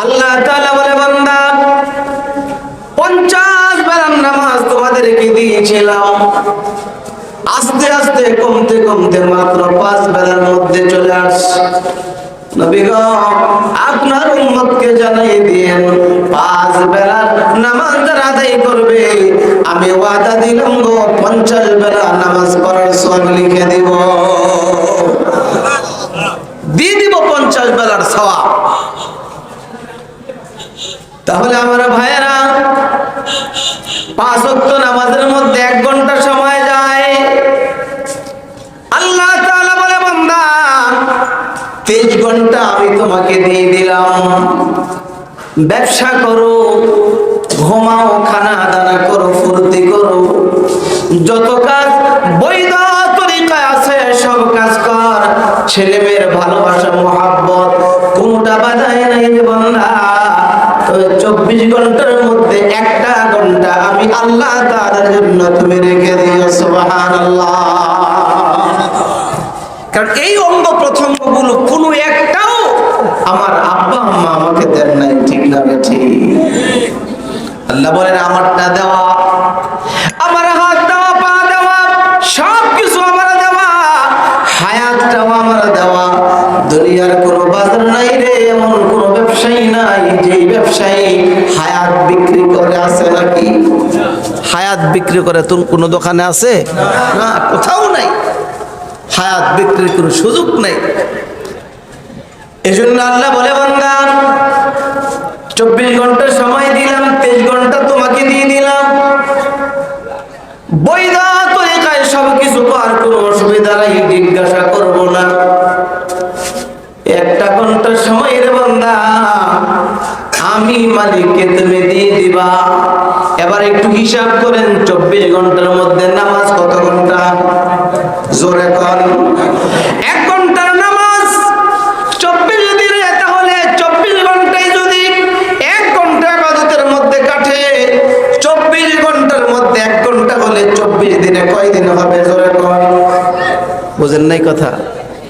আল্লাহ তাআলা বলে, বান্দা 50 বেলার নামাজ তোমাদেরকে দিয়েছিলাম, আস্তে আস্তে কমতে কমতে মাত্র 5 বেলার মধ্যে চলে আসছে। নবী গো, আপনার উম্মতকে জানিয়ে দিয়েন 5 বেলার নামাজ যারা আদায় করবে, আমি ওয়াদা দিলাম গো 50 বেলা নামাজ পড়ার সওয়াব লিখে দিব, দিয়ে দিব 50 বেলার সওয়াব। তাহলে আমার ভাইয়েরা, 5 ওয়াক্ত নামাজের মধ্যে 1 ঘন্টা সময় যায়। আল্লাহ তাআলা বলে, বান্দা 23 ঘন্টা আমি তোমাকে দিয়ে দিলাম। ব্যবসা করো, ঘুমাও, খানা দানা করো, ফুর্তি করো, যত কাজ বৈধ তরিকায় আছে সব কাজ কর। ছেলে মেয়ের ভালোবাসা, মহাব্বত কোনটা বাধায় নাই রে বান্দা। 24 ঘন্টার মধ্যে 1টা ঘন্টা আমি আল্লাহ তাআলার জন্য তুমি রেখে দিও। সুবহানাল্লাহ। কারণ এই অঙ্গ প্রত্যঙ্গগুলো কোনো একটাও আমার আব্বা আম্মা আমাকে দেন নাই, ঠিক না ঠিক? আল্লাহ বলেন, আমারটা দেওয়া, আমার হাত দেওয়া, পা দেওয়া, সব কিছু আমার দেওয়া, হায়াতটাও আমার দেওয়া। দুনিয়ার কোনো বাজার নাই রে, এমন কোনো ব্যবসায়ী নাই যে ব্যবসায়ী হায়াত বিক্রি করে, আছে নাকি? হায়াত বিক্রি করে তোর কোনো দোকানে আছে? না, কোথাও নাই। হায়াত বিক্রির কোনো সুযোগ নেই। এজন্য আল্লাহ বলে, বান্দা 24 ঘন্টা সময় দিলাম, 23 ঘন্টা তোমাকে দিয়ে দিলাম। বৈধ তরিকায় সবকিছু কর, কোনো অসুবিধা নাই, জিজ্ঞাসা করব না। 1টা ঘন্টা সময় রে বান্দা আমি মালিককে তুমি দিয়ে দিবা। এবার একটু হিসাব করেন, 24 ঘন্টার মধ্যে নামাজ কত ঘন্টা? জোরে কর। 1 ঘন্টার নামাজ 24 দিনে, তাহলে 24 ঘন্টায় যদি 1 ঘন্টা ইবাদতের মধ্যে কাটে, 24 ঘন্টার মধ্যে 1 ঘন্টা হলে 24 দিনে কয় দিন হবে? জোরে কর। বুঝেন নাই কথা?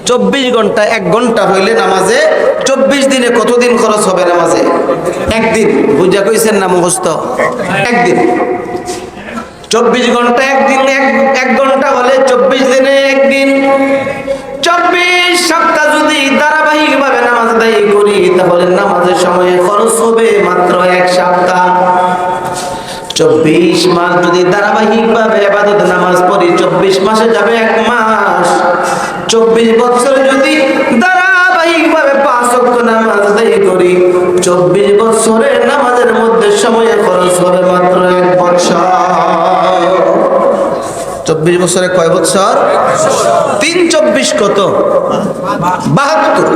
24 ঘন্টা 1 ঘন্টা হইলে নামাজে 24 দিনে কতদিন খরচ হবে নামাজে? 1 দিন। বুঝা কইছেন না মুখস্থ? 1 দিন। 24 ঘন্টা 1 দিন, 1 ঘন্টা হলে 24 দিনে 1 দিন। 24 সপ্তাহ যদি ধারাবাহিকভাবে নামাজ আদায় করি, তাহলে নামাজের সময়ে খরচ হবে মাত্র 1 সপ্তাহ। 24 মাস যদি ধারাবাহিকভাবে ইবাদত নামাজ পড়ি, 24 মাসে যাবে 1 মাস। 24 বছর যদি ধারাবাহিকভাবে 5 ওয়াক্ত নামাজ আদায় করি, 24 বছরের নামাজের মধ্যে সময়ে খরচ হবে মাত্র 1 বছর। 24 বছরে কয় বছর? 3 24 কত? 72।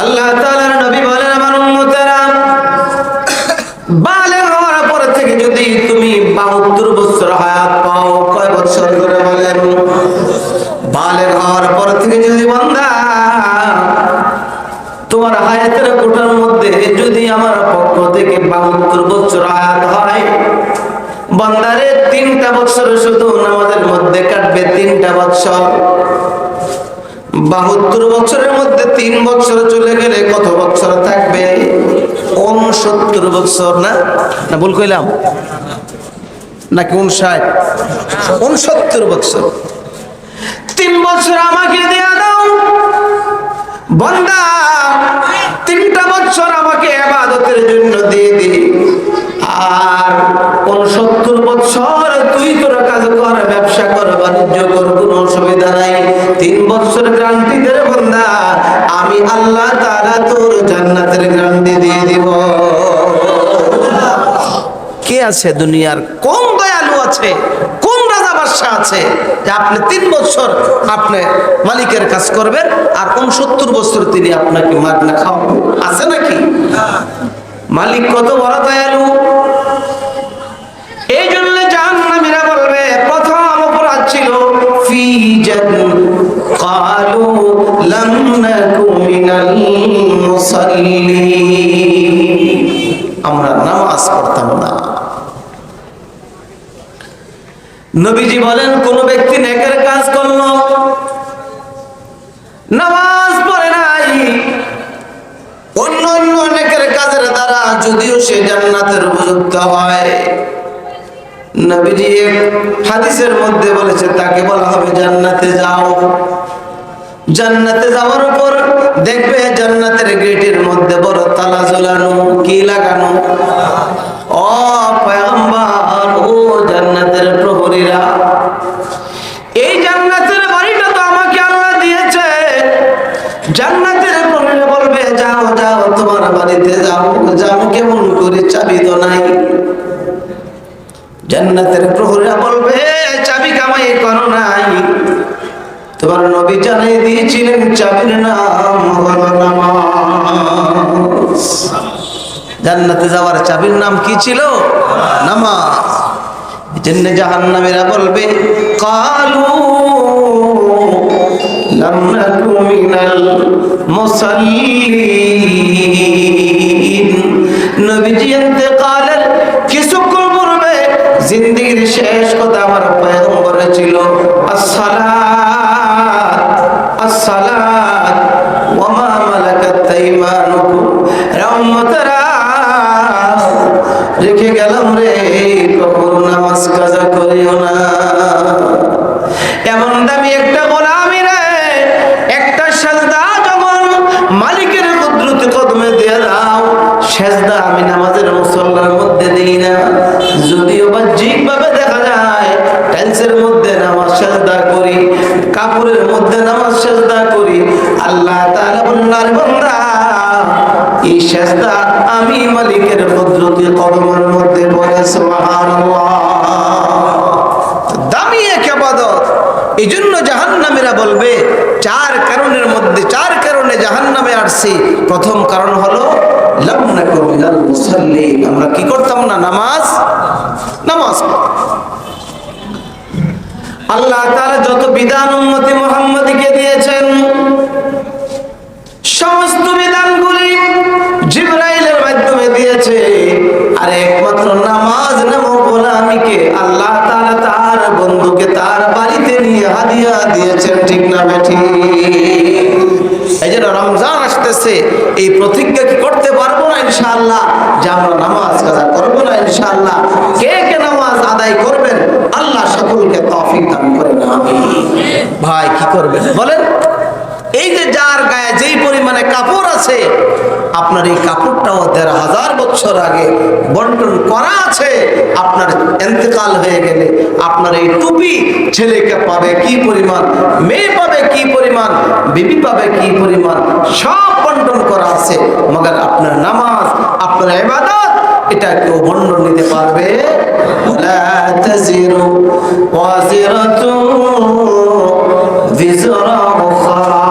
আল্লাহ তাআলার নবী বলেন, আমার উম্মতেরা, বালেগ হওয়ার পর থেকে যদি তুমি 72 বছর হায়াত পাও, কয় বছর করে বলেন? বালেগ হওয়ার পর থেকে যদি বান্দা তোমার হায়াতের কোটার মধ্যে যদি আমার পক্ষ থেকে 72 বছর হায়াত হয়, বান্দারে 3টা বছর শুধু নামাজের মধ্যে কাটবে, 3টা বছর। 72 বছরের মধ্যে 3 বছর চলে গেলে কত বছর থাকবে? 69 বছর। না না, ভুল কইলাম নাকি? 59? 69 বছর। 3 বছর আমাকে দেয়া দাও বান্দা, 3টা বছর আমাকে ইবাদতের জন্য দিয়ে দি, আর 69 বছর তুই তোর কাজ কর, ব্যবসা কর, বাণিজ্য কর, কোনো অসুবিধা নাই। 3 বছর গ্যারান্টি দে বান্দা, আমি আল্লাহ তাআলা তোর জান্নাতের গ্যারান্টি দিয়ে দিব। কে আছে দুনিয়ার? কোন দয়ালু আছে, কোন রাজা বাদশা আছে যে আপনি 3 বছর আপনি মালিকের কাজ করবেন আর 69 বছর তিনি আপনাকে মাগনা খাওয়াবেন? আছে নাকি? মালিক কত বড় দয়ালু। এই জন্য জাহান্নামীরা বলবে, প্রথম অপরাধ ছিল ফি ক্বালু লাম নাকু মিনাল মুসাল্লিন, আমরা নামাজ পড়তাম না। নবীজি বলেন, কোন ব্যক্তি নেকের কাজ করলো, নামাজ পড়ে নাই, অন্য যদিও সে জান্নাতের উপযুক্ত হয়। নবীজি হাদিসের মধ্যে বলেছে তাকে বলা হবে জান্নাতে যাও। জান্নাতে যাওয়ার উপর দেখবে জান্নাতের গেটের মধ্যে বড় তালা ঝোলানো। কি লাগানো? ও পয়গম্বর, ও জান্নাতের প্রহরীরা, এই জান্নাতের বাড়িটা তো আমাকে আল্লাহ দিয়েছে। জান্নাতের প্রহরীরা বলবে যাও যাও তোমার বাড়িতে যাও। যাও কেমন করে? চাবি তো নাই। জান্নাতের প্রহরীরা বলবে চাবি কামাই করো নাই। তোমার নবী জানিয়ে দিয়েছিলেন চাবির নাম হলো নামাজ। জান্নাতে যাওয়ার চাবির নাম কি ছিল? নামাজ। এজন্য জাহান্নামীরা বলবে কালু লাম নাকু মিনাল মুসাল্লিন। নবীজি ইন্তেকালের কিছুক্ষণ পূর্বে জিন্দেগীর শেষ কথা আমার পয়গম্বরে ছিল আসসালাত আসসালাত ওয়া মা মালাকাত আইমানুকুম। উম্মতরা রেখে গেলাম রে, কখনো নামাজ কাজা করিও না। এমন দামি একটা গোলামি রে, একটা সেজদা যখন মালিকের কুদরতি কদমে দিয়ে দাও, সেজদা আমি নামাজের মুসল্লার মধ্যে দিই না। যদিও বাহ্যিক ভাবে দেখা যায় টাইলসের মধ্যে নামাজ সেজদা করি, কাপড়ের মধ্যে নামাজ সেজদা করি, আল্লাহ তাআলা বললেন বান্দা এই সেজদা আমি মালিকের কুদরতি কদমের মধ্যে পড়ে। সুবহানাল্লাহ, দামি এক ইবাদত। এইজন্য জাহান্নামীরা বলবে চার কারণের মধ্যে চার কারণে জাহান্নামে আসছি। প্রথম কারণ হলো লাম নাকু মিনাল মুসাল্লিন, আমরা কি করতাম না? নামাজ। আল্লাহ তাআলা যত বিধান উম্মতে মুহাম্মাদীকে দিয়েছেন সমস্ত বিধানগুলি জিবরাইলের মাধ্যমে দিয়েছে। আর একমাত্র নামাজ নামক গোলামিকে আল্লাহ তাআলা তার বন্ধুকে তার বাড়িতে নিয়ে হাদিয়া দিয়েছেন। ঠিক না বেঠিক? এই যে রমজান আসতেছে, এই প্রতিজ্ঞা কি করতে পারবো না ইনশাআল্লাহ যে আমরা নামাজ কাজা করবো না ইনশাআল্লাহ? কে কে নামাজ আদায় করবেন? আল্লাহ সকলকে তৌফিক দান করেন। আমিন। ভাই কি করবেন বলেন? এই যে যার গায়ে যেই পরিমাণে কাপড় আছে, আপনার এই কাপড়টাও ১,৫০০ বছর আগে বন্টন করা আছে। আপনার ইন্তেকাল হয়ে গেলে আপনার এই টুপি ছেলেকে পাবে কি পরিমাণ, মেয়ে পাবে কি পরিমাণ, বিবি পাবে কি পরিমাণ, সব বন্টন করা আছে। মগর আপনার নামাজ, আপনার ইবাদত, এটা কেউ বন্টন নিতে পারবে? লা তাজিরু ওয়াজিরাতুন বিজরা উখরা,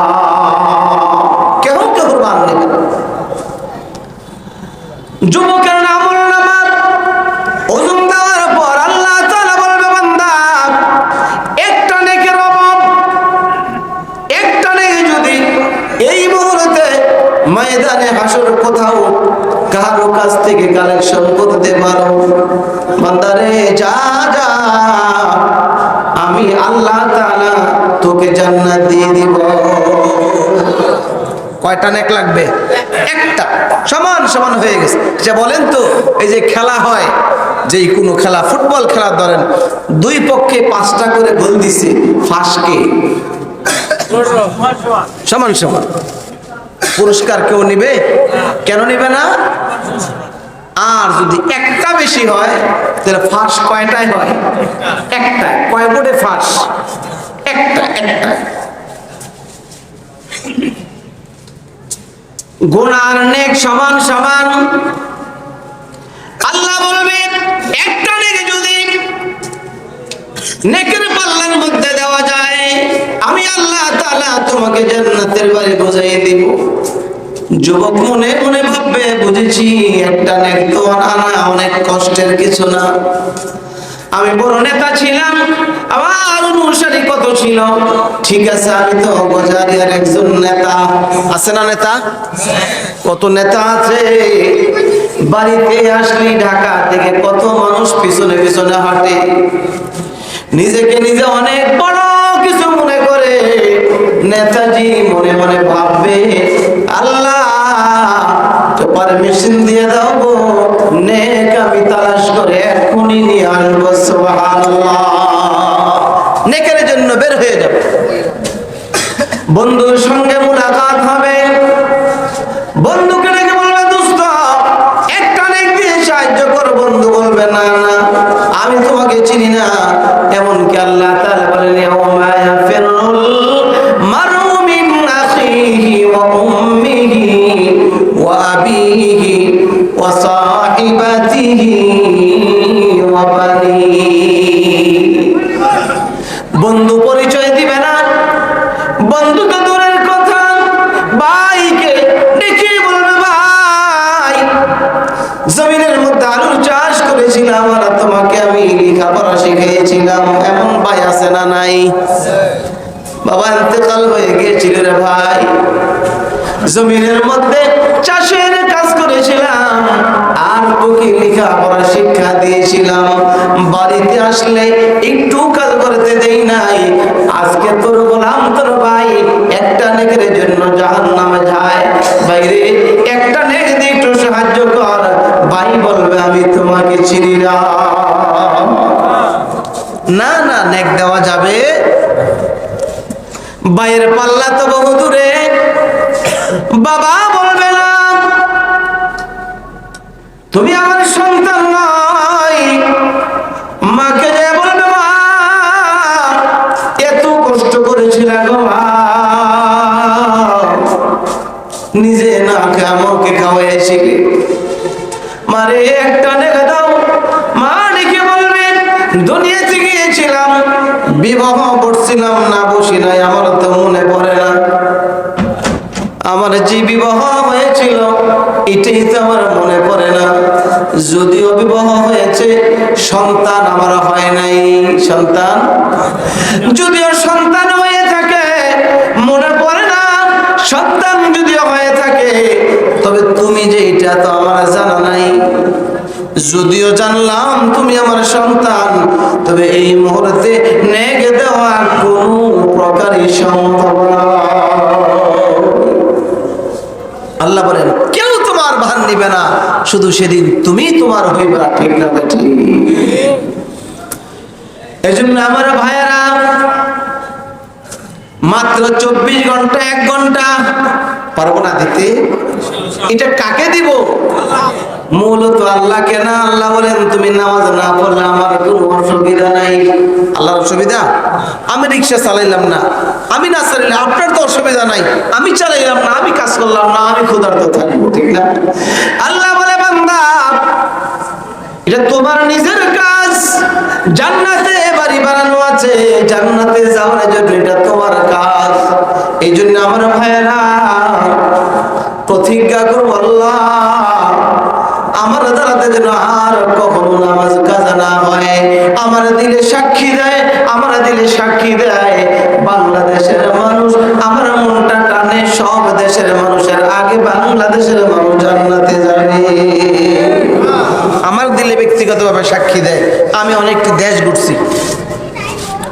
কেউ মান নেবে। যুবকের আমল নামাজ ওজন দেওয়ার পর আল্লাহ তাআলা বলবে বান্দা একটা নেকের অভাব, একটা নেকি যদি এই মুহূর্তে ময়দানে হাসর কোথাও কারো কাছ থেকে কালেকশন করতে পারো, বান্দারে যা যা, আমি আল্লাহ তাআলা তোকে জান্নাত দিয়ে দিব। কয়টা নেক লাগবে? একটা। সমান সমান হয়ে গেছে। যে বলেন তো এই যে খেলা হয়, যেই কোনো খেলা, ফুটবল খেলা ধরেন, দুই পক্ষে 5টা করে গোল দিছে, ফাঁসকে সমান সমান পুরস্কার কেউ নিবে? কেন নিবে না? আর যদি একটা বেশি হয় তাহলে ফাঁস কয়টায় হয়? একটা। কয় বোর্ডে ফাঁস? একটা। গুনার নেক সমান সমান। আল্লাহ বলবে একটা নেক যদি নেকের পাল্লার মধ্যে দেওয়া যায়, আমি আল্লাহ তাআলা তোমাকে জান্নাতের বাড়ি বোঝাই দিব। যুবক মনে মনে ভাববে বুঝেছি একটা নেক তো আনা অনেক কষ্টের কিছু না। আমি বড় নেতা ছিলাম, আমার অনুসারী কত ছিল, ঠিক আছে আমি তো গজারিয়ার একজন নেতা। আছে না নেতা? কত নেতা আছে। বাড়িতে আসলি ঢাকা থেকে কত মানুষ পিছনে পিছনে হাঁটে, নিজেকে নিজে অনেক বড় কিছু মনে করে। নেতাজি মনে মনে ভাববে আল্লাহ তো পারমিশন দিয়ে দাও গো, বন্ধুর সঙ্গে মুলাকাত হবে, বন্ধুকে ডেকে বলবে দোস্ত একটা নেক দিয়ে সাহায্য কর। বন্ধু বলবে না না আমি তোমাকে চিনি না। এমনকি আল্লাহ তাআলা বলেন ইয়াউমা ইয়াফিরুল মারউ মিন আখিহি ওয়া উম্মিহি ওয়া আবিহি ওয়া সাহিবাতিহি ওয়া বানিহি। বন্ধু পরিচয় দিবে না, বন্ধু তো দূরের কথা, ভাইকে ডেকে বলবে ভাই জমিনের মধ্যে আলুর চাষ করেছিলাম আর তোমাকে আমি লেখাপড়া শিখিয়েছিলাম। এমন ভাই আছে না নাই? বাবা ইন্তেকাল হয়ে গিয়েছিল রে ভাই, জমিনের মধ্যে চাষের কাজ করেছিলাম আর তোকে লেখাপড়া শিক্ষা দিয়েছিলাম। বাড়িতে আসলে একটু কাজ করতে দেই নাই। আজকে তোর গোলাম তোর ভাই একটা নেকের জন্য জাহান্নামে যায়। বাইরে একটা নেক দিয়ে একটু সাহায্য কর। ভাই বলবে আমি তোমাকে চিনি না। না না নেক দেওয়া যাবে, বাইরের পাল্লা তো বহু দূরে। বাবা বলবে না তুমি আমার সন্তান নয়। মাকে যে বলবে মা এত কষ্ট করেছিলাম গো মা, নিজে না খেয়ে আমাকে খাওয়াইছিলে, মারে একটা নেক দাও। মা ডেকে বলবে দুনিয়াতে গিয়েছিলাম, বিবাহ করছিলাম না বসি নাই, আমার তো মনে পড়ে না। আমার যে বিবাহ হয়েছিল এটাই তো আমার মনে পড়ে না। যদিও বিবাহ হয়েছে সন্তান আমার হয় নাই। সন্তান যদিও সন্তান হয়ে থাকে মনে পড়ে না। সন্তান যদিও হয়ে থাকে তবে তুমি যে এটা তো আমার জানা নাই। যদিও জানলাম তুমি আমার সন্তান তবে এই মুহূর্তে নেক দেওয়া কোন প্রকারই সম্ভব না। আল্লাহ বলেন কেউ তোমার ভার নিবে না, শুধু সেদিন তুমি তোমার হইবে। ঠিক না বেটি? এজন্য আমার ভাইয়েরা মাত্র 24 ঘন্টা 1 ঘন্টা পারবো না দিতে। এটা কাকে দিব? মূলত আল্লাহকে না। আল্লাহ বলেন তুমি নামাজ না পড়লে আমার কোনো অসুবিধা নাই। আল্লাহর অসুবিধা? আমি রিক্সা চালাইলাম না, আমি না চালাইলে আপনার তো অসুবিধা নাই। আমি চালাইলাম না, আমি কাজ করলাম না, আমি ক্ষুধার্ত থাকবো। ঠিক না? আল্লাহ বলে বান্দা এটা তোমার নিজের কাজ। জান্নাতে বাড়ি বানানো আছে, জান্নাতে যাওয়ার জন্য এটা তোমার কাজ। এই জন্য আমার ভাইয়েরা প্রতিজ্ঞা করবো আল্লাহ আমার দ্বারাতে যেন আর কখনো নামাজ কাজা না হয়। আমার দিলে সাক্ষী দেয়, আমার দিলে সাক্ষী দেয় বাংলাদেশের মানুষ আমার মনটা টানে সব দেশের মানুষের আগে বাংলাদেশের মানুষ জান্নাতে যাবে। আমার দিলে ব্যক্তিগতভাবে সাক্ষী দেয়। আমি অনেকটি দেশ ঘুরছি,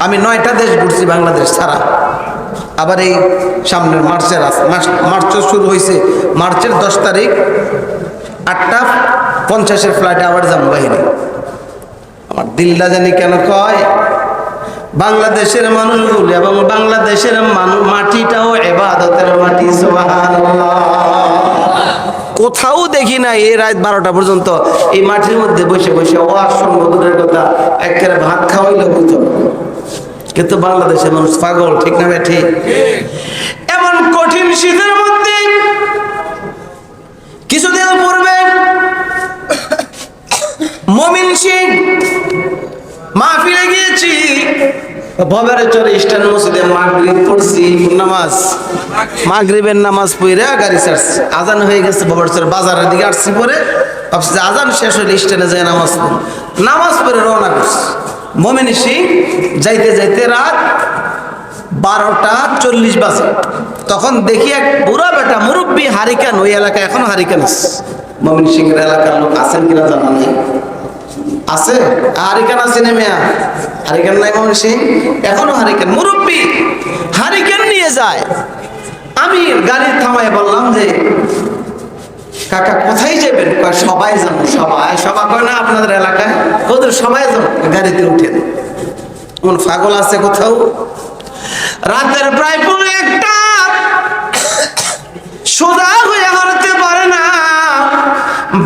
আমি 9টা দেশ ঘুরছি বাংলাদেশ ছাড়া। আবার এই সামনের মার্চ শুরু হয়েছে, মার্চের 10 তারিখ 8:50 ফ্লাইটে আবার যাবো বাহিরে। আমার দিলটা জানি কেন কয় বাংলাদেশের মানুষগুলো এবং বাংলাদেশের মাটিটাও ইবাদতের মাটি। সুবহানাল্লাহ। কোথাও দেখি না এই রাত 12টা পর্যন্ত এই মাটির মধ্যে বসে বসে ওয়াজ শুনবো দূরের কথা, একেবারে ভাত খাওয়াইলো বুঝতো। কিন্তু বাংলাদেশের মানুষ পাগল। ঠিক না ঠিক? এমন কঠিন শীতের মধ্যে কিছুদিন পূর্বে ময়মনসিংহ মাহফিলে গিয়েছি। ভবের চরে স্ট্যান্ড মসজিদে মাগরিব পড়ছি, মাগরিবের নামাজ পড়ে গাড়ি ছাড়ছি। আজান হয়ে গেছে ভবের চরে, বাজারের দিকে আসছি। পরে ভাবছি আজান শেষ হলে স্ট্যান্ডে যায় নামাজ পড়ে রওনা করছি। ময়মনসিংহ যাইতে যাইতে রাত 12:40 বাজে। তখন দেখি এক বুড়া বেটা মুরব্বী হারিকেন, ওই এলাকায় এখনো হারিকেন আছে। ময়মনসিংহের এলাকার লোক আছেন কিনা জানা নেই। আছে হারিকেন আছে নেমেয়া, হারিকেন নাই ময়মনসিংহ এখনো হারিকেন। মুরব্বী হারিকেন নিয়ে যায়। আমি গাড়ি থামায় বললাম যে কাকা কোথায় যাবেন? সবাই যাবো। সবাই কয় না আপনাদের এলাকায়? ওদের সবাই যাবো, গাড়িতে উঠেন। কোন পাগল আছে কোথাও? রাতের প্রায় পৌনে একটা, সোজা হয়ে হাঁটতে পারে না,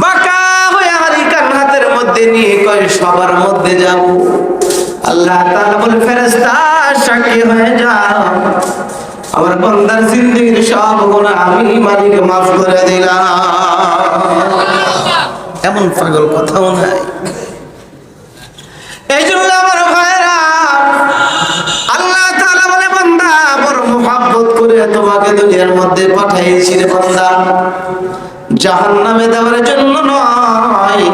বাঁকা হয়ে হারিকান হাতের মধ্যে নিয়ে কয় সবার মধ্যে যাব। আল্লাহ তাআলা বলে ফেরেশতা সাক্ষী হয়ে যাও, আমার বান্দার জিন্দেগীর সব গুনাহ আমি মালিক মাফ করে দিলাম। এমন পাগল কথাও নাই। এই জন্য আমার ভাইরা, আল্লাহ তাআলা বলে বান্দা বড় মুহাব্বত করে তোমাকে দুনিয়ার মধ্যে পাঠিয়েছি রে বান্দা, জাহান্নামে দেওয়ার জন্য নয়,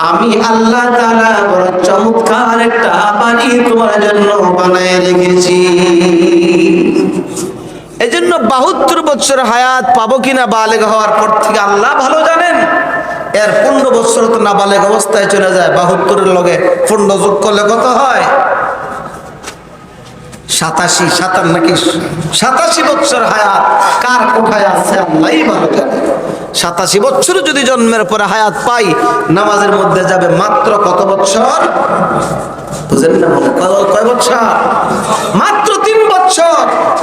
আমি আল্লাহ তাআলা বড় চমৎকার একটা বাড়ি তোমার জন্য বানায় রেখেছি। এজন্য 72 বছর হায়াত পাবো কিনা বালেগ হওয়ার পর থেকে আল্লাহ ভালো জানেন। এর 15 বছর তো নাবালেগ অবস্থায় চলে যায়, 72-এর লগে 15 যোগ করলে কত হয়? 87 নাকি 87 বছর হায়াত কার কোথায় আছে আল্লাহই ভালো জানে। 87 বছর যদি জন্মের পরে হায়াত পাই, নামাজের মধ্যে যাবে মাত্র কত বছর? বুঝেন না? কয় বছর? মাত্র 3 বছর।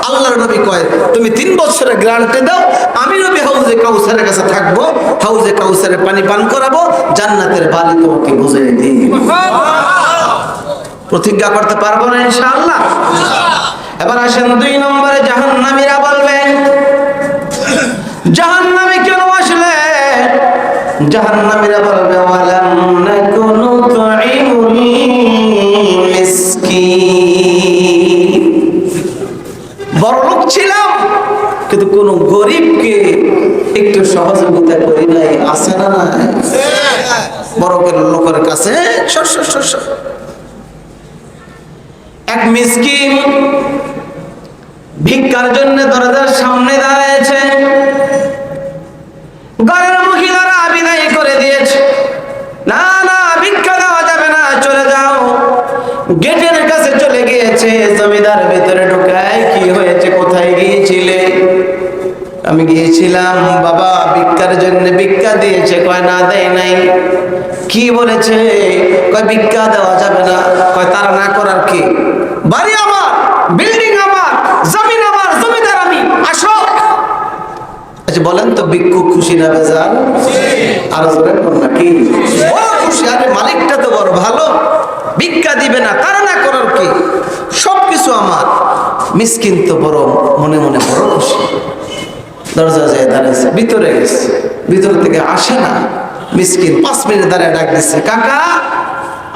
আল্লাহর নবী কয় তুমি 3 বছরের গ্যারান্টি দাও, আমি নবী হাউজে কাউসারের কাছে থাকবো, হাউজে কাউসারের পানি পান করাবো, জান্নাতের বালি তোমাকে বুঝিয়ে দিই। প্রতিজ্ঞা করতে পারবো না ইনশাআল্লাহ? এবার আসেন 2 নম্বরে, জাহান্নামীরা বলবেন। জাহান্নামী কেন আসলে? জাহান্নামীরা বলবে ওয়ালাম নাকুনু তুইমুল মিসকিন, বড়লোক ছিলাম কিন্তু কোন গরিবকে একটু সহযোগিতা করি নাই। আছে না না? বড় লোকের কাছে এক মিসকিন ভিক্ষার জন্য দরজার সামনে দাঁড়িয়েছে, ঘরের মহিলারা বিদায় করে দিয়েছে, না না ভিক্ষা দেওয়া যাবে না, চলে যাও। গেটের কাছে চলে গিয়েছে, জমিদার ভিতরে ঢুকায় কি হয়েছে, কোথায় গিয়েছিলে? আমি গিয়েছিলাম বাবা ভিক্ষার জন্য, ভিক্ষা দিয়েছে। কয় না দেয় নাই। কি বলেছে? কয় ভিক্ষা দেওয়া যাবে না। কয় তারা না করার কি? বাড়ি আমার, বিল্ডিং আমার, জমিন আমার, জমিদার আমি, আসো। আচ্ছা বলেন তো ভিক্ষুক খুশি না বেজার? আর জোরে বল নাকি? বড় খুশি। আরে মালিকটা তো বড় ভালো, ভিক্ষা দিবে না, তারা না করার কি? সবকিছু আমার। মিসকিন তো বড় মনে মনে বড় খুশি। দরজা যায় দাঁড়িয়েছে, ভিতরে গেছে, ভিতর থেকে আসে না। মিসকিন 5 মিনিট দাঁড়িয়ে ডাক দিচ্ছে, কাকা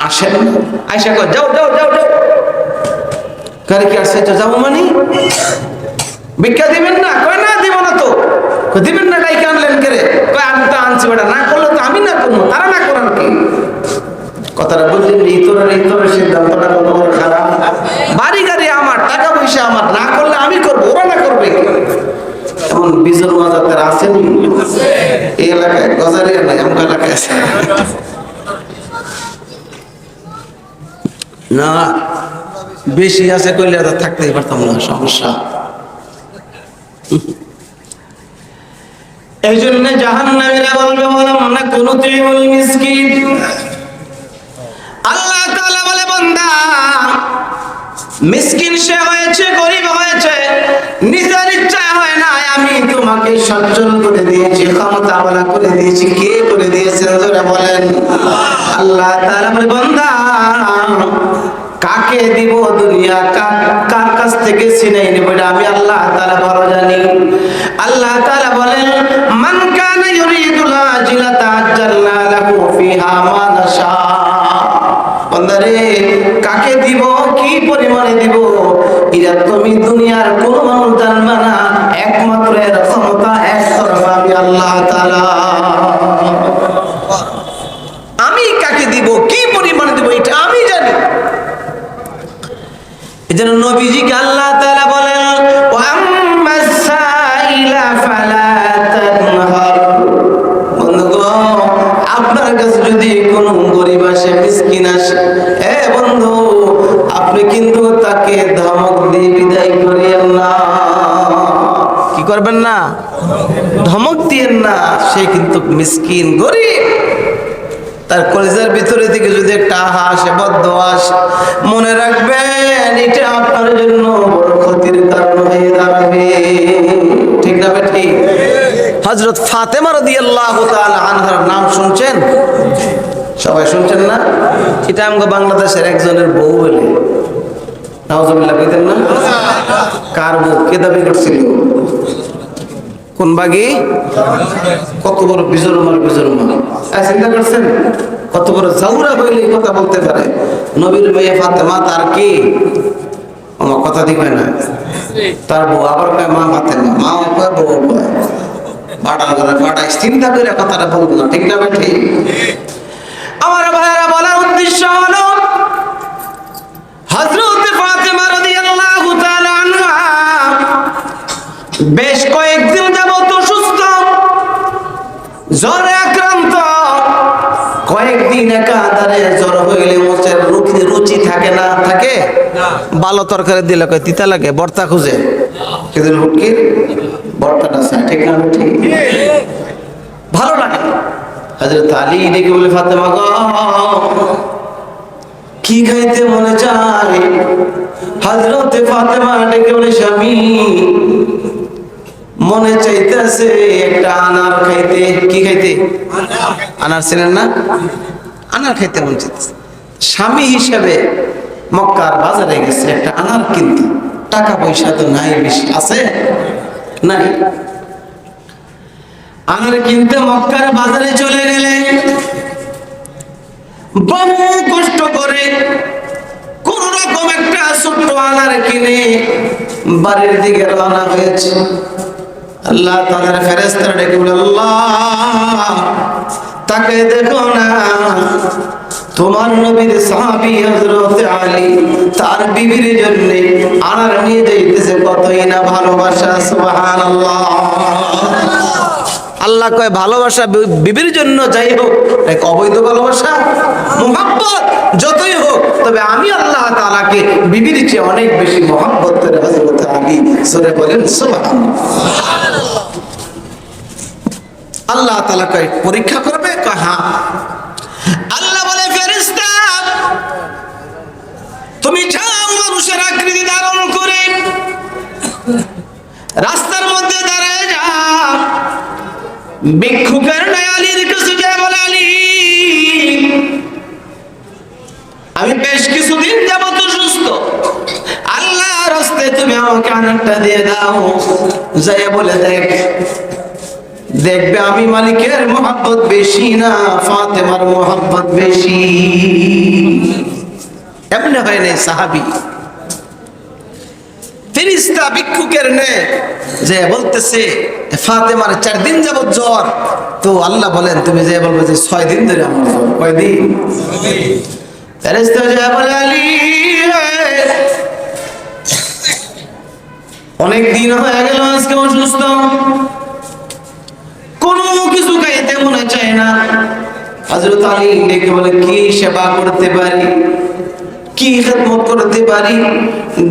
আসেন না। আয়সা কয় যাও যাও যাও যাও। কারে কি আসছে? যাবো মানে ভিক্ষা দিবেন না? কয় না দিব না তো। দিবেন না ডাইকে আনলেন কে রে? কয় আমি তো আনছি বেটা, না করলে তো আমি না করবো, তারা না করার কি? কথাটা বললেন, ইতরের সিদ্ধান্তটা কত বড় খারাপ। বাড়ি গাড়ি আমার, টাকা পয়সা আমার, না করলে আমি করবো, ওরা না করবে। এমন বিজল মাজাতের আসেনি এই এলাকায়? গজারিয়া নাই, আমার এলাকায় আছে না? বেশি আছে কইলে থাকতেই পারতাম না, সমস্যা। এই জন্য জাহান্নামীরা বলবে বললাম না কোন তুইমুল মিসকিন। আল্লাহ তাআলা বলে বান্দা মিসকিন সে হয়েছে, গরিব হয়েছে, নিজের ইচ্ছায় হয় না, আমি তোমাকে সচ্ছল করে দিয়েছি, ক্ষমতাওয়ালা করে দিয়েছি। কে করে দিয়েছেন জোরে বলেন? আল্লাহ তাআলা বলে বান্দা কাকে দিব দুনিয়া, কার কাছ থেকে ছিনাই নেব, এটা আমি আল্লাহ তাআলা ভালো জানি। আল্লাহ তাআলা বলেন মান কানা ইউরিদুল আজিলাতা আজ্জালনা লাহু ফিহা মা নাশা। বান্দারে কাকে দিব, কি পরিমাণে দিব, এটা তুমি দুনিয়ার কোন মানুষ জানবে না, একমাত্র এর ক্ষমতা একতরফা আমি আল্লাহ তাআলা। আমি কাকে দিব, কি পরিমাণে দিব, এটা আমি জানি। এজন্য নবীজিকে আল্লাহ তাআলা বলেন ওয়া আম্মাস সাইলা ফালা তানহার। বন্ধুগণ আপনার কাছে যদি কোনো গরিব আসে, মিসকিন আসে, এ বন্ধু আপনি কিন্তু তাকে ধমক দিয়ে বিদায় করিয়েন না। কি করবেন না? ধমক দিয়েন না। সে কিন্তু মিসকিন, গরিব, তার কলিজার ভিতরে থেকে যদি একটা আহা আসে, বদ্ধ আসে, মনে রাখবেন এটা আপনার জন্য বড় ক্ষতির কারণ হয়ে দাঁড়াবে। ঠিক না ঠিক? হযরত ফাতেমা রাদিয়াল্লাহু তাআলা আনহার নাম শুনছেন? সবাই শুনছেন না? এটা আমগো বাংলাদেশের একজনের বউ বলে, নাউজুবিল্লাহ কইতেন না? কার বউ? কে দাবি করছিল? কোন বাগি? কত বড় বিজরমার বিজরমা! চিন্তা করছেন কত বড় জাউরা হইলে কথা বলতে পারে? নবীর মেয়ে ফাতেমা তার কি আমার কথা দিবে না, তার বউ আবার কয় মা ফাতেমা, মা কয় বউ কয়, বাড়া করে বাড়া চিন্তা করে কথাটা বলবো না। ঠিক না ঠিক? আমার ভাইরা বলার উদ্দেশ্য হলো হযরত ফাতেমা রাদিয়াল্লাহু তাআলা আনহা বেশ কয়েকদিন যাবত অসুস্থ, জ্বরে আক্রান্ত। কয়েকদিন একাধারে জ্বর হইলে মোচের রুচি থাকে না, থাকে ভালো তরকারি দিলে কয় তিতা লাগে, ভর্তা খুঁজে সেদিন হুটকি ভর্তাটা চায়। ঠিক না ঠিক? ভালো লাগে। হযরত আলী ডেকে বলে, ফাতেমা গো কি খাইতে মনে চায়? হযরত ফাতেমা ডেকে বলে, স্বামী মনে চাইতেছে একটা আনার খাইতে। কি খাইতে? আনার ছিলেন না? আনার খাইতে মনে চাইতেছে। স্বামী হিসেবে মক্কার বাজারে গেছে একটা আনার কিনতে, টাকা পয়সা তো নাই, বেশি আছে নাই। আনার কিনতে মক্কার বাজারে চলে গেলেন। বহু কষ্ট করে কোন রকম একটা ছোট্ট আনার কিনে বাড়ির দিকে রওনা হয়েছে। আল্লাহ তাআলার ফেরেশতারা ডেকে বলে, আল্লাহ তাকে দেখো না, তোমার নবীর সাহাবী হযরত আলী তার বিবির জন্য আনার নিয়ে যাইতেছে, কতই না ভালোবাসা। সুবহানাল্লাহ। আল্লাহ কয় ভালোবাসা বিবির জন্য যাই হোক, এক অবৈধ ভালোবাসা, মুহাব্বত যতই হোক, তবে আমি আল্লাহ তাআলাকে বিবির চেয়ে অনেক বেশি মুহাব্বত করে হযরত আলী। সূরা বলেন সুবহানাল্লাহ। আল্লাহ তাআলা কয় পরীক্ষা করবে? কয় হ্যাঁ। আল্লাহ বলে, ফেরেশতা তুমি যাও মানুষের আকৃতি ধারণ করে রাস্তার মধ্যে দাঁড়ায় যাও, ভিক্ষুকের ন্যায় আলীর কাছে যায় বলে, আলী আমি বেশ কিছুদিন যাবত অসুস্থ, আল্লাহর রাস্তায় তুমি আমাকে আনারটা দিয়ে দাও। যায় বলে দেখবে আমি মালিকের মহব্বত বেশি না ফাতেমার মহব্বত বেশি। এমনি হয় নাই সাহাবী। ফেরেশতা ভিক্ষুকের ন্যায় যে বলতেছে ফাতেমার 4 দিন যাবত জ্বর, তো আল্লাহ বলেন তুমি যে বলবে যে 6 দিন ধরে আমার জ্বর। কয়দিন? ফেরেশতা যে বলে, আলী অনেক দিন হয়ে গেল আজকে অসুস্থ, কোনো কিছু খাইতে মনে চায় না। হযরত আলী ডেকে বলে, কি সেবা করতে পারি, কি খেদমত করতে পারি?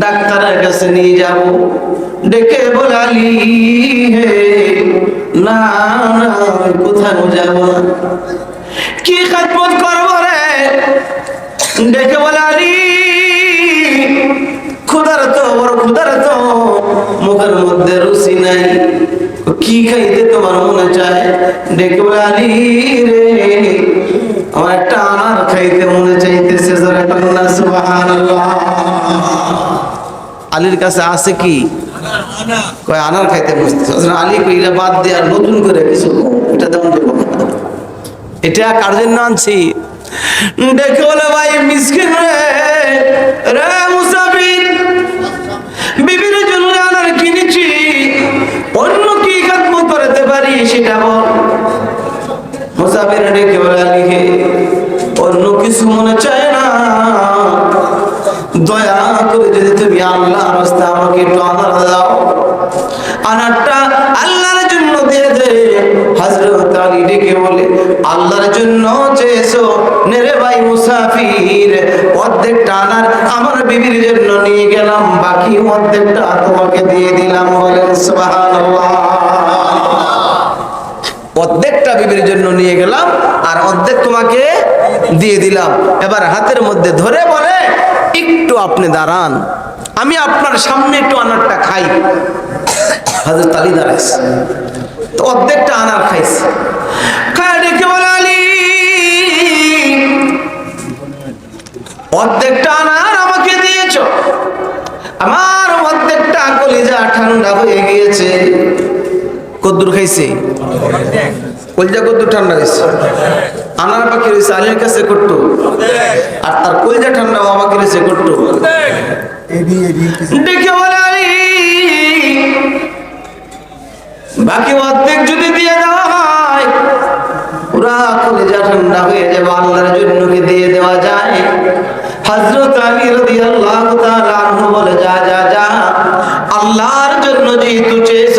ডাক্তারের কাছে নিয়ে যাব। ডেকে বলে, আলী হে না না কোথাও যাব না, কি খেদমত করব রে? ডেকে বলে, আলী ক্ষুধার্ত, বড় ক্ষুধার্ত, মুখের মধ্যে রুচি নাই, কি খাইতে তোমার মনে চায়? ডেকে বলে, আলী রে আমার একটা আনার খাইতে মনে চাইতেছে। সুবহানাল্লাহ। আলীর কাছে আছে কি? কয় আনার খাইতে বসতেছে। আলী কইলা বাদ দিয়ে আর নতুন করে কিছু এটা দাম দেব, এটা কার জন্য আনছি? ডেকে বলে, ভাই মিসকিন রে, রে মুসাফির, বিবির জন্য আনার কিনেছি, অন্য কি খেদমত করতে পারি সেটা বল। মুসাফির ডেকে বলে, আলী হে অন্য কিছু মনে চায় না, দয়া করে যদি তুমি আল্লাহর রাস্তায় আমাকে একটু আনার দাও, আনারটা আল্লাহর জন্য দিয়ে দে। হযরত আলী ডেকে বলে, আল্লাহর জন্য চেয়েছো নেরে ভাই মুসাফির, অর্ধেকটা আনার আমার বিবির জন্য নিয়ে গেলাম, বাকি অর্ধেকটা তোমাকে দিয়ে দিলাম। বলেন সুবহানাল্লাহ। অর্ধেকটা বিবির জন্য নিয়ে গেলাম আর অর্ধেক তোমাকে দিয়ে দিলাম। এবার হাতের মধ্যে ধরে বলে, একটু আপনি দাঁড়ান, আমি আপনার সামনে একটু আনারটা খাই। হযরত আলী দাঁড়াইছে, তো অর্ধেকটা আনার খাইছে, খায় ডেকে বলে আলী অর্ধেকটা আনার আমাকে দিয়েছ, আমার অর্ধেকটা কলিজা ঠান্ডা হয়ে গিয়েছে। কদ্দুর খাইছে? কলিজা কদ্দুর ঠান্ডা হয়েছে? আনার বাকি রয়েছে আলীর কাছে করতো, আর তার কলিজা ঠান্ডা আমাকে রয়েছে করতো। ডেকে বলে আলী বাকি অর্ধেক যদি দিয়ে দেওয়া হয় পুরা কলিজা ঠান্ডা হয়ে যাবে, আল্লাহর জন্য কি দিয়ে দেওয়া যায়? হযরত আলী রাদিয়াল্লাহু তাআলা আনহু বলে যা যা যা, আল্লাহর জন্য যেহেতু চেয়েছ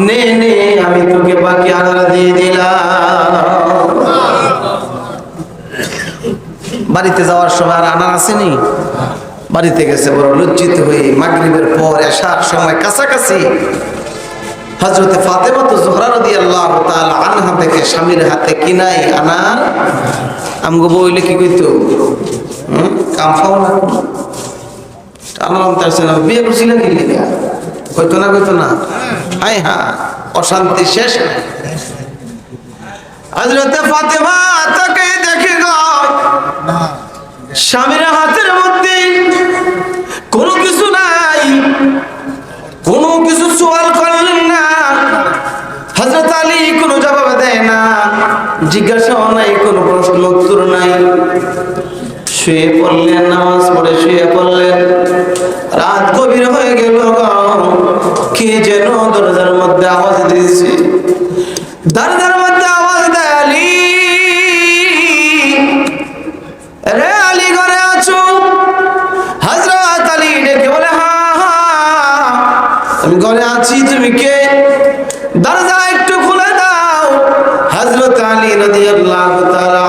নে নে, আমি তোকে বাকি আনার দিয়ে দিলাম। বাড়িতে যাওয়ার সময় আর আনার আসেনি, বাড়িতে গেছে বড় লজ্জিত হয়ে। মাগরিবের পর এশার সময় কাছাকাছি হযরতে ফাতেমা জোহরা রাদিয়াল্লাহু তাআলা আনহা থেকে স্বামীর হাতে কিনাই আনার আমগো বইলে কি কইতো, কাম খাও না আনাম তার সঙ্গে বিয়ে করছিল কি লিগা, কইতো না হায় হ্যাঁ, অশান্তি শেষ। হযরতে ফাতেমা তাকে দেখে গো স্বামীর হাতের মধ্যে কোনো কিছু নাই, কোনো কিছু সওয়াল করলেন না। হযরত আলী কোনো জবাব দেয় না, জিজ্ঞাসাও নাই, কোনো প্রশ্ন উত্তর নাই। শুয়ে পড়লেন, নামাজ পড়ে শুয়ে পড়লেন। রাত গভীর হয়ে গেল, কে যেন দরজার মধ্যে আওয়াজ দিয়েছে। দরজার মধ্যে আওয়াজ দেয় আলী, রে আলী ঘরে আছো? হযরত আলী ডেকে বলে হ্যাঁ আমি ঘরে আছি, তুমি কে? দরজা একটু খুলে দাও। হযরত আলী রাদিয়াল্লাহু তাআলা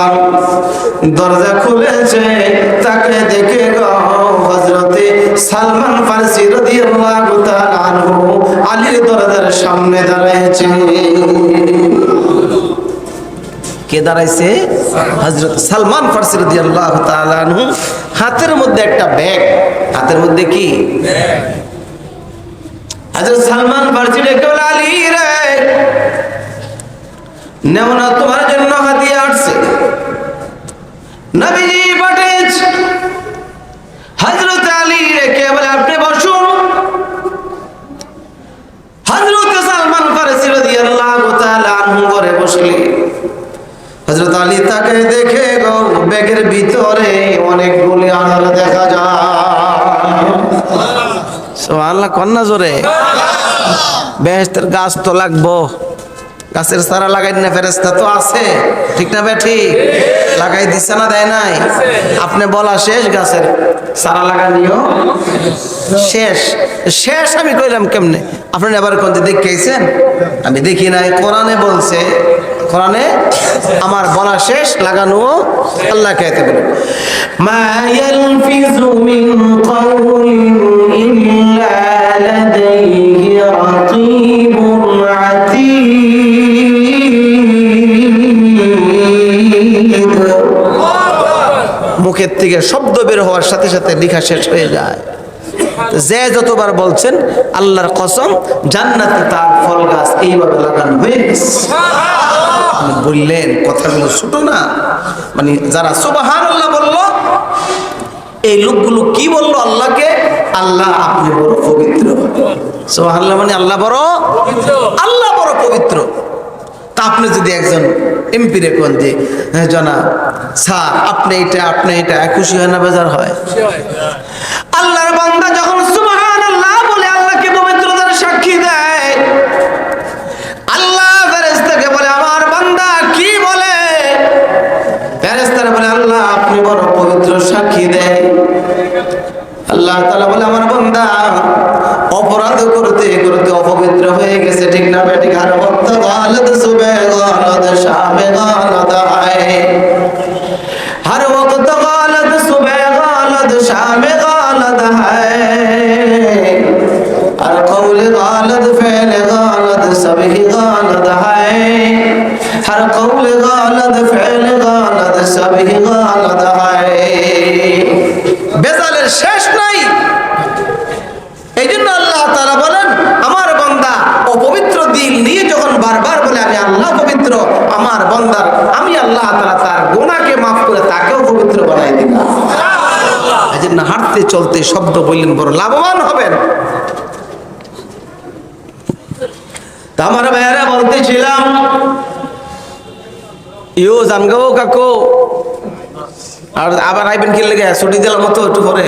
দরজা খুলেছে, তাকে দেখে গো হযরতে সালমান ফারসি রাদিয়াল্লাহু তাআলা আনহু আলীর দরজার সামনে দাঁড়াইছে। কে দাঁড়াইছে? হযরত সালমান ফারসি রাদিয়াল্লাহু তাআলা আনহু। হাতের মধ্যে একটা ব্যাগ, হাতের মধ্যে কি ব্যাগ? হযরত সালমান ফারসি ডেকে বলে আলী রে নেও না, তোমার জন্য হাদিয়া আসছে, নবীজি পাঠিয়েছে। হযরত আলী রেখে বলে আপনি বসুন। হযরত সালমান ফারসি রাদিয়াল্লাহু তাআলা আনহু ঘরে বসলে হযরত আলী তাকে দেখে গো ব্যাগের ভিতরে অনেকগুলো আনার দেখা যায়। সুবহানাল্লাহ, কন্না জোরে। বেহেশতের গাছ তো লাগবো, গাছের চারা লাগাই না, ফেরেশতা তো আছে, ঠিক না বেঠি? লাগাই দিছে না, দেয় নাই? আপনি বলা শেষ, গাছের চারা লাগানিও শেষ। শেষ আমি কইলাম কেমনে? আপনি এবার কোন দেখিয়েছেন? আমি দেখি নাই, কোরআনে বলছে, কোরআনে আমার বলা শেষ, লাগানো আল্লাহ কইতে বলে মা ইয়ালফিযু মিন কাওলিন ইল্লা লাদাইহি রাকীবুন আতীদ। মুখের থেকে শব্দ বের হওয়ার সাথে সাথে লেখা শেষ হয়ে যায়। যে যতবার বলছেন আল্লাহর কসম, জান্নাতে তার ফল গাছ এইভাবে লাগানো হয়ে গেছে। বললেন কথাগুলো ছোট না, মানে যারা সুবহানাল্লাহ বলল, এই লোকগুলো কি বলল আল্লাহকে? আল্লাহ আপনি বড় পবিত্র। সুবহানাল্লাহ মানে আল্লাহ বড় পবিত্র, আল্লাহ বড় পবিত্র। তা আপনি যদি একজন এমপি রে কোন যে জনাব স্যার আপনি এটা খুশি হয় না, বেজার হয়? আল্লাহর বান্দা যখন সুবহানাল্লাহ বলে আল্লাহকে পবিত্রতার সাক্ষী দেয়, আল্লাহ ফেরেশতাকে বলে আমার বান্দা কি বলে? ফেরেশতারা বলে আল্লাহ আপনি বড় পবিত্র, সাক্ষী দেয়। আল্লাহ তাআলা বলে আমার বান্দা অপরাধ করতে করতে অপবিত্র হয়ে গেছে, ঠিক না বেঠিক? আর ওয়াক্ত গালাত সুবে গালাত শামে গালাত হায়, হর ওয়াক্ত গালাত সুবে গালাত শামে গালাত হায়, আর কওল গালাত ফেল গালাত সবহি গালাত হায়, হর কওল গালাত ফেল গালাত সবহি গালাত হায়। বেজালের শেষ নাই। এই জন্য আল্লাহ তাআলা বলেন, আমার বান্দা অপবিত্র দিল নিয়ে যখন বারবার বলে আমি আল্লাহ পবিত্র, আমার বান্দার আমি আল্লাহ তাআলা তার গুনাহকে মাফ করে তাকেও পবিত্র বানাই দিলাম। এই জন্য হাঁটতে চলতে শব্দ বললেন বড় লাভবান হবেন। তা আমার ভাইয়ারা বলতেছিলাম, ইও জানগাও কাকু আর আবার আইবেন কি লেগে ছুটি দিলাম মতো একটু পরে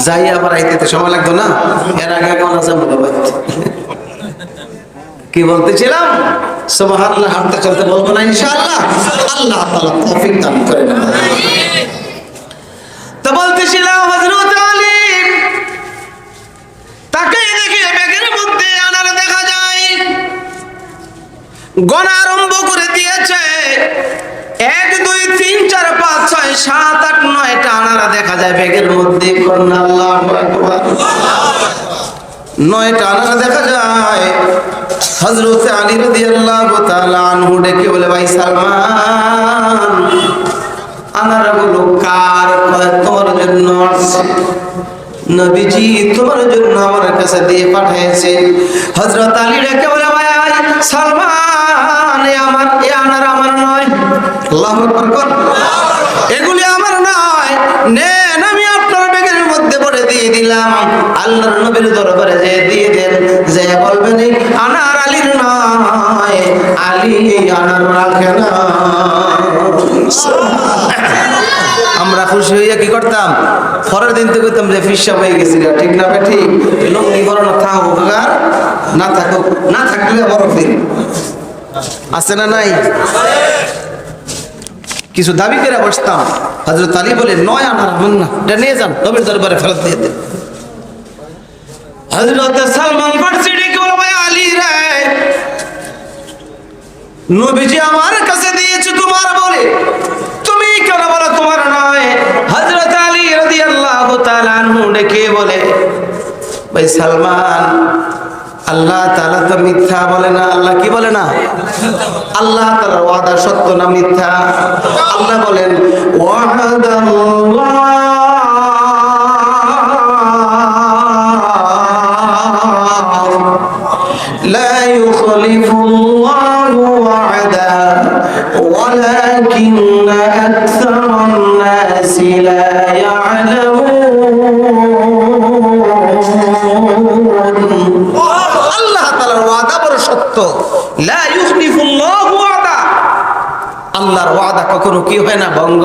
যাই, আবার আইতে সময় লাগতো না, এর আগে কেমন আছে কি বলতেছিলাম, সুবহানাল্লাহ, হাঁটতে চলতে বলবো না ইনশাআল্লাহ, আল্লাহ তাআলা তৌফিক দান করেন। তো বলতেছিলাম হযরত আলী তাকে দেখে ব্যাগের মধ্যে আনার দেখা যায়, গণা আরম্ভ করে দিয়েছে। 1 2 3 4 5 6 7 8 9টা আনারা দেখা যায় ব্যাগের মধ্যে। আল্লাহু আকবার, 9টা আনারা দেখা যায়। হযরত আলী রাদিয়াল্লাহু তাআলা আনহু ডেকে বলে, ভাই সালমান, আনারাগুলো কার? তোমার জন্য আসছে, নবীজি তোমার জন্য আমার কাছে দিয়ে পাঠিয়েছে। হযরত আলী ডেকে বলে, ভাই সালমান, এই আনার আমার নয়। আল্লাহু আকবার, এগুলি আমার নয়, নেন আমি আপনার ব্যাগের মধ্যে ভরে দিয়ে দিলাম। আল্লাহর নবীর দরবারে যে দিয়ে দেন, যে বলবেন আনার আলীর নয়, আলী আনার রাখে না। আমরা খুশি হইয়া কি করতাম, পরের দিন তো কইতাম যে ফিসা হয়ে গেছিল, ঠিক না ভাই? ঠিক, লুঙ্গি বরণ থাকুক আর না থাকুক, না থাকলে বড় ফির আছে না নাই, কিছু দাবি করে বসতাম। হযরত আলী বলে, 9 আনার হন না, এটা নিয়ে যান, নবীর দরবারে ফেরত দিয়ে দেন। হযরত সালমান ফারসি ডেকে বলে, ভাই আলী রে, নবীজি আমার কাছে দিয়েছে তোমার বলে, তুমি কেন বলো তোমার নয়? হযরত আলী রাদিয়াল্লাহু তাআলা আনহু ডেকে বলে, ভাই সালমান, আল্লাহ তাআলা তো মিথ্যা বলে না। আল্লাহ কি বলে না? আল্লাহ তাআলার ওয়াদা সত্য না মিথ্যা? আল্লাহ বলেন, ওয়াদাল্লাহ লা ইউখলিফুল্লাহু ওয়া'দা ওয়ালাকিন্না আকসারান নাসি লা ইয়া'লামুন। আল্লাহ তাআলার ওয়াদা বড় সত্য, লা ইউখলিফুল্লাহু ওয়া'দা, আল্লাহর ওয়াদা কখনো কি হয় না, ভঙ্গ।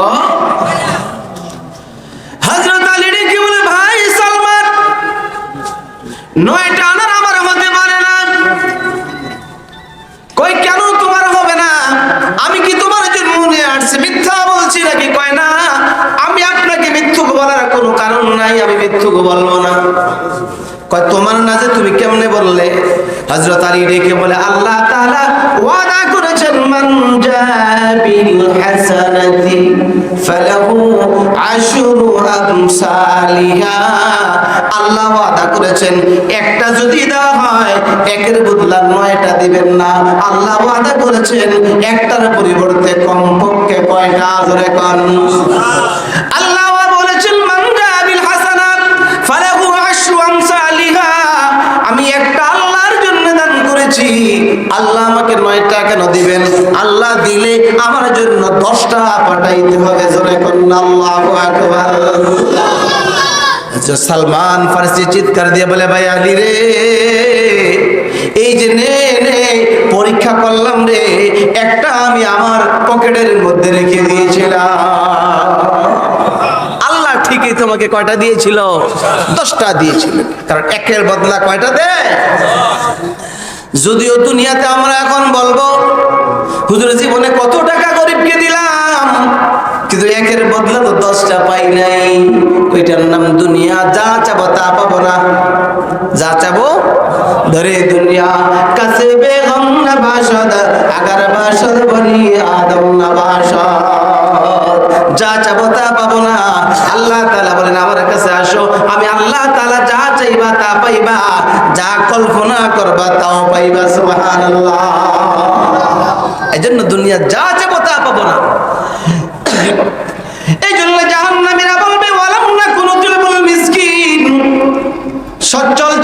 হযরত আলী কি বলে, ভাই সালমান, 9টা আনার আমার হতে পারে না। কই কেন তোমার হবে না? আমি কি তোমার জন্য নিয়ে আসছি, মিথ্যা বলছি নাকি? কয় না, আমি আপনাকে মিথ্যুক বলার কোনো কারণ নাই, আমি মিথ্যুক বলবো না। কয় তোমার না যে তুমি কেমনে বললে? হযরত আলী ডেকে বলে, আল্লাহ তাআলা ওয়াদা করেছেন, মান জাবিল হাসানাতি ফালাহু আশরু আমসালিহা। আল্লাহ ওয়াদা করেছেন, একটা যদি দেওয়া হয় একের বদলা 9টা দিবেন না। আল্লাহ ওয়াদা করেছেন, একটার পরিবর্তে কমপক্ষে কয়টা? জোরে কোন। আল্লাহ বলেছেন, মান জাবিল হাসানাত ফালাহু আশরু আমসালিহা। আমি একটা আল্লাহর জন্য দান করেছি, আল্লাহ আমাকে 9টা কেন দিবেন? আল্লাহ দিলে আমার জন্য 10টা পাঠাইতে হবে। জোরে কোন আল্লাহু আকবার। সালমান ফারসি চিৎকার দিয়ে বলে, ভাই আলী রে, এই যে নে পরীক্ষা করলাম রে, একটা আমি আমার পকেটের মধ্যে রেখে দিয়েছিলাম। আল্লাহ ঠিকই তোমাকে কয়টা দিয়েছিল? 10টা দিয়েছিল, কারণ একের বদলা কয়টা দেয়? যদিও দুনিয়াতে আমরা এখন বলবো, হুজুর জীবনে কত টাকা গরিবকে দিলাম, কিন্তু একের বদলা তো 10টা পাই নাই। ওইটার নাম দুনিয়া। যা চাবো তা পাবো না, যা চাবো ধরে দুনিয়া। কাছে বেগম না বাসদ, আগার বাসদ বনি আদম না বাসদ, যা চাবো তা পাবো না। আল্লাহ তাআলা বলেন, আমার কাছে আসো, আমি আল্লাহ তাআলা যা চাইবা তা পাইবা, যা কল্পনা করবা তাও পাইবা। সুবহানাল্লাহ। এজন্য দুনিয়া যা চাবো তা পাবো না। এই জন্য জাহান্নামীরা বলবে, ওয়ালাম নাকুনু তুলবুল মিসকিন,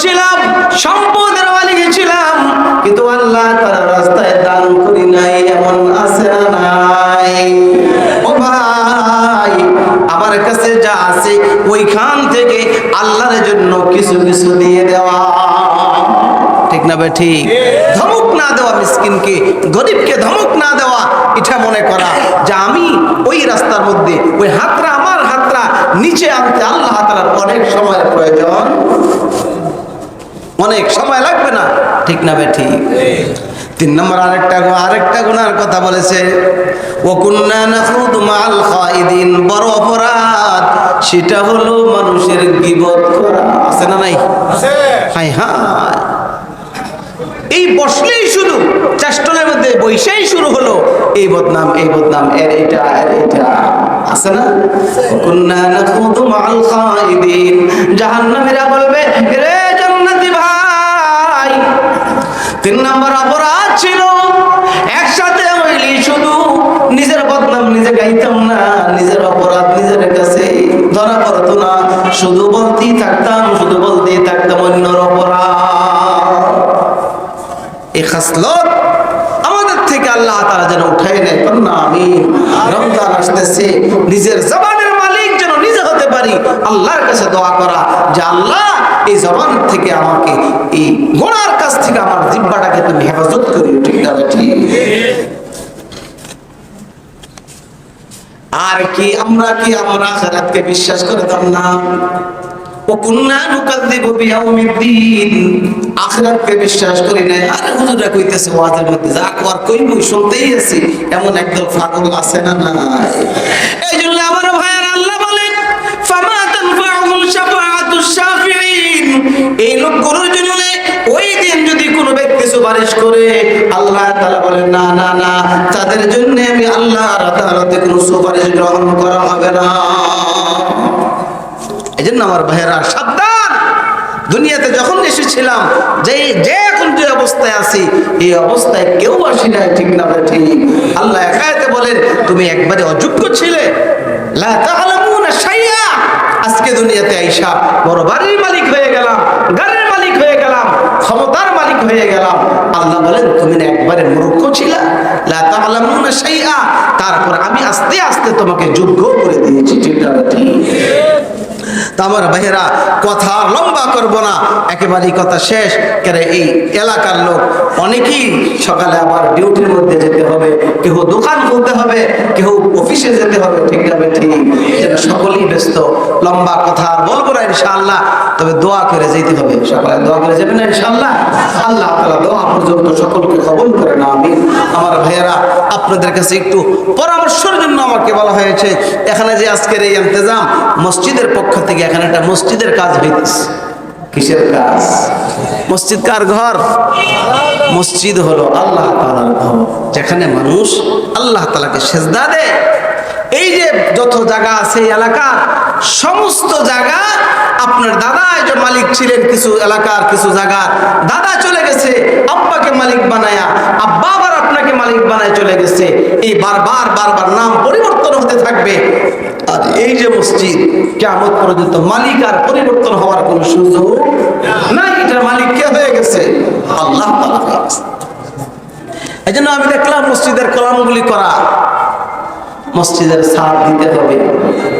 ছিলাম, সম্পদের মালিক ছিলাম, কিন্তু আল্লাহ তাআলার রাস্তায় দান করি নাই, এমন আছে না নাই? ও ভাই, আমার কাছে যা আছে ওইখান থেকে আল্লাহর জন্য কিছু কিছু দিয়ে দেওয়া, ঠিক না ভাই? ঠিক। ধমক না দেওয়া মিসকিনকে, গরিবকে ধমক না দেওয়া, এটা মনে করা যে আমি ওই রাস্তার মধ্যে ওই হাতটা, আমার হাতটা নিচে আনতে আল্লাহ তাআলার অনেক সময় প্রয়োজন, অনেক সময় লাগবে না, ঠিক না ভাই? ঠিক। 3 নম্বর আরেকটা গুনার কথা বলেছে, ওয়াকুন্না নাখুদু মাআল খাইদিন। বড় অপরাধ সেটা হলো মানুষের গীবত করা, আছে না নাই? আছে। হায় হায়, এই বসলেই শুধু চাষ্টলের মধ্যে বৈশাই শুরু হলো এই বদনাম, এই বদনাম, এর এটা, এর এটা, আছে না? ওয়াকুন্না নাখুদু মাআল খাইদিন। জাহান্নামীরা বলবে, রে জান্নাতি ভাই, 3 নম্বর অপরাধ ছিল একসাথে হইলি শুধু নিজের বদনাম নিজে গাইতাম না, নিজের অপরাধ নিজের কাছে ধরা পড়তো না, শুধু বলতেই থাকতাম, শুধু বলতেই থাকতাম অন্যর অপরাধ। এই খাসলত আমাদের থেকে আল্লাহ তাআলা যেন উঠাই নেয়, না আমি রমজান আসতেছে, নিজের জবানের মালিক যেন নিজে হতে পারি, আল্লাহর কাছে দোয়া করা যে আল্লাহ এই জবান থেকে আমাকে, এই গুনার কাছ থেকে আমার জিহ্বাটাকে তুমি হেফাজত করিও, ঠিক না? ঠিক। আর কি আমরা আখিরাতকে বিশ্বাস করতাম না? ওয়াকুন্না নুকাযযিবু বিয়াউমিদ্দিন। আখিরাতকে বিশ্বাস করি না। আরে হুজুররা কইতেছে ওয়াজের মধ্যে, যা কর কইবই, শুনতেই আছি, এমন একদল পাগল আছে না নাই? এইজন্য আমার ভাইয়েরা আল্লাহ বলেন, ফামা তানফাউহুম শাফাআতুশ শাফিঈন। এই লোকগুলোর জন্য ওই দিন যদি কোনো ব্যক্তি সুপারিশ করে, আল্লাহ তাআলা বলেন না না না, তাদের জন্য আমি আল্লাহর আদালতে কোনো সুপারিশ গ্রহণ করা হবে না। এজন্য আমার ভাইয়েরা সাবধান, দুনিয়াতে যখন এসেছিলাম, যে এখন যে অবস্থায় আছি, এই অবস্থায় কেউ আসি নাই, ঠিক না? ঠিক। আল্লাহ একাইতে বলেন, তুমি একবারে অযোগ্য ছিলে, লা তা'লামুনা শাইআ। আজকে দুনিয়াতে আইসা বড় বাড়ির মালিক হয়ে গেলাম, গাড়ির মালিক হয়ে গেলাম, ক্ষমতার মালিক হয়ে গেলাম। আল্লাহ বলেন, তুমি না একবারে মূর্খ ছিলা, লা তা'লামুনা শাইআ। তারপর আমি আস্তে আস্তে তোমাকে যোগ্য করে দিয়েছি, ঠিক না? ঠিক। তা আমার ভাইয়েরা, কথা লম্বা করব না, একেবারেই কথা শেষ করে। এই এলাকার লোক অনেকেই সকালে আবার ডিউটির মধ্যে যেতে হবে, কেউ দোকান খুলতে হবে, কেউ অফিসে যেতে হবে, ঠিক না? ঠিক। যেন সকলেই ব্যস্ত, লম্বা কথা আর বলবো না ইনশাআল্লাহ, তবে দোয়া করে যেতে হবে, সকালে দোয়া করে যাবেন না ইনশাআল্লাহ। আল্লাহ তাআলা দোয়া পর্যন্ত সকলকে কবুল করে না, আমিন। আমার ভাইয়েরা, আপনাদের কাছে একটু পরামর্শের জন্য আমাকে বলা হয়েছে, এখানে যে আজকের এই ইন্তজাম মসজিদের পক্ষ থেকে, এখানে একটা মসজিদের কাজ হইতেছে। কিসের কাজ? মসজিদ কার ঘর? মসজিদ হলো আল্লাহ তাআলার ঘর, যেখানে মানুষ আল্লাহ তাআলাকে সেজদা দেয়। এই যে যত জায়গা আছে এলাকার সমস্ত জায়গা, আপনার দাদা যে মালিক ছিলেন কিছু এলাকার, কিছু জায়গার, দাদা চলে গেছে, আব্বাকে মালিক বানায়া, আব্বা আবার আপনাকে মালিক বানায় চলে গেছে। এই বারবার বারবার নাম পরিবর্তন হতে থাকবে। আর এই যে মসজিদ, কিয়ামত পর্যন্ত মালিক আর পরিবর্তন হওয়ার কোনো সুযোগ নাই। এটার মালিক কে হয়ে গেছে? আল্লাহ তাআলা হয়ে গেছে। এই জন্য আমি দেখলাম মসজিদের কলামগুলি করা, মসজিদের ছাদ দিতে হবে।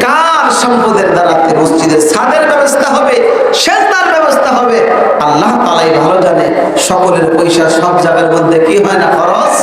কার সম্পদের দ্বারাতে মসজিদের ছাদের ব্যবস্থা হবে, সেজদার ব্যবস্থা হবে, আল্লাহ তাআলাই ভালো জানে। সকলের পয়সা সব জায়গার মধ্যে কি হয় না খরচ